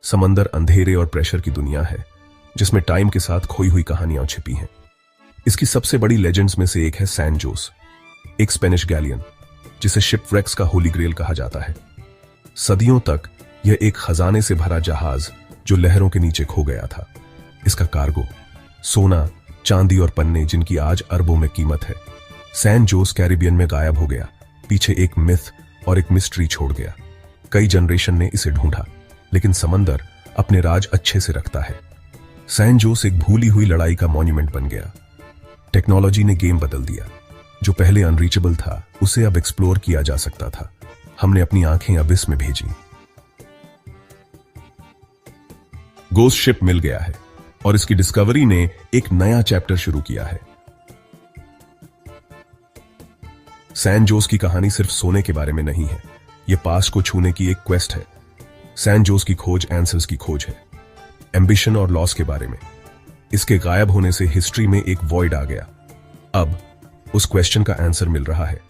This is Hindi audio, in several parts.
समंदर अंधेरे और प्रेशर की दुनिया है जिसमें टाइम के साथ खोई हुई कहानियां छिपी हैं। इसकी सबसे बड़ी लेजेंड्स में से एक है सैन जोस, एक स्पेनिश गैलियन जिसे शिपव्रेक्स का होली ग्रेल कहा जाता है। सदियों तक यह एक खजाने से भरा जहाज जो लहरों के नीचे खो गया था। इसका कार्गो सोना, चांदी और पन्ने जिनकी आज अरबों में कीमत है। सैन जोस कैरिबियन में गायब हो गया, पीछे एक मिथ और एक मिस्ट्री छोड़ गया। कई जनरेशन ने इसे ढूंढा, लेकिन समंदर अपने राज अच्छे से रखता है। सैन जोस एक भूली हुई लड़ाई का मॉन्यूमेंट बन गया। टेक्नोलॉजी ने गेम बदल दिया। जो पहले अनरीचेबल था उसे अब एक्सप्लोर किया जा सकता था। हमने अपनी आंखें अबिस में भेजी। गोस्ट शिप मिल गया है और इसकी डिस्कवरी ने एक नया चैप्टर शुरू किया है। सैन जोस की कहानी सिर्फ सोने के बारे में नहीं है, यह पास्ट को छूने की एक क्वेस्ट है। सैन जोस की खोज आंसर्स की खोज है, एम्बिशन और लॉस के बारे में। इसके गायब होने से हिस्ट्री में एक वॉइड आ गया। अब उस क्वेश्चन का आंसर मिल रहा है।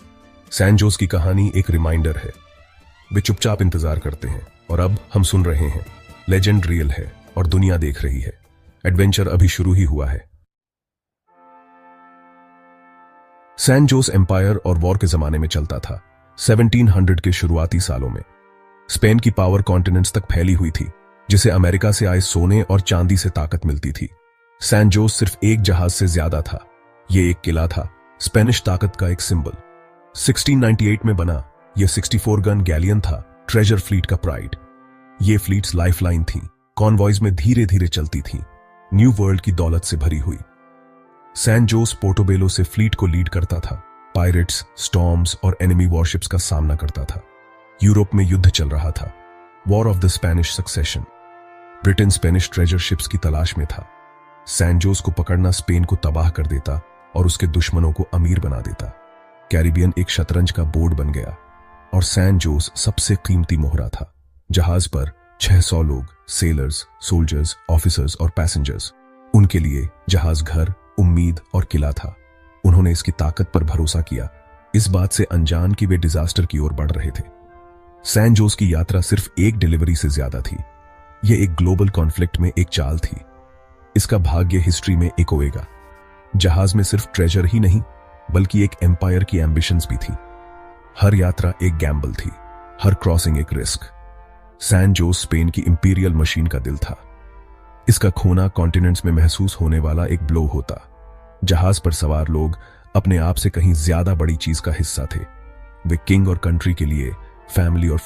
सैन जोस की कहानी एक रिमाइंडर है। वे चुपचाप इंतजार करते हैं और अब हम सुन रहे हैं। लेजेंड रियल है और दुनिया देख रही है। एडवेंचर अभी शुरू ही हुआ है। सैन जोस एम्पायर और वॉर के जमाने में चलता था। 1700 के शुरुआती सालों में स्पेन की पावर कॉन्टिनेंट्स तक फैली हुई थी, जिसे अमेरिका से आए सोने और चांदी से ताकत मिलती थी। सैन जोस सिर्फ एक जहाज से ज्यादा था। यह एक किला था, स्पेनिश ताकत का एक सिंबल। 1698 में बना यह 64 गन गैलियन था, ट्रेजर फ्लीट का प्राइड। ये फ्लीट्स लाइफलाइन थी, कॉन्वॉयज में धीरे धीरे चलती थीं, न्यू वर्ल्ड की दौलत से भरी हुई। सैन जोस पोर्टोबेलो से फ्लीट को लीड करता था, पायरेट्स, स्टॉर्म्स और एनिमी वॉरशिप्स का सामना करता था। यूरोप में युद्ध चल रहा था, war of the Spanish succession. Britain Spanish treasure ships की तलाश में था। सैन जोस को पकड़ना स्पेन को तबाह कर देता और उसके दुश्मनों को अमीर बना देता। कैरिबियन एक शतरंज का बोर्ड बन गया और सैन जोस सबसे कीमती मोहरा था। जहाज पर 600 लोग, सेलर्स, सोल्जर्स, ऑफिसर्स और पैसेंजर्स। उनके लिए जहाज घर, उम्मीद और किला था। उन्होंने इसकी ताकत पर भरोसा किया, इस बात से अनजान कि वे डिजास्टर की ओर बढ़ रहे थे। सैन जोस की यात्रा सिर्फ एक डिलीवरी से ज्यादा थी। यह एक ग्लोबल कॉन्फ्लिक्ट में एक चाल थी। इसका भाग्य हिस्ट्री में एक होएगा। जहाज में सिर्फ ट्रेजर ही नहीं, बल्कि एक एम्पायर की एम्बिशंस भी थी। हर यात्रा एक गैम्बल थी, हर क्रॉसिंग एक रिस्क। सैन जोस स्पेन की इंपीरियल मशीन का दिल था। इसका खोना कॉन्टिनेंट्स में महसूस होने वाला एक ब्लो होता। जहाज पर सवार लोग अपने आप से कहीं ज्यादा बड़ी चीज का हिस्सा थे। वे किंग और कंट्री के लिए, फैमिली और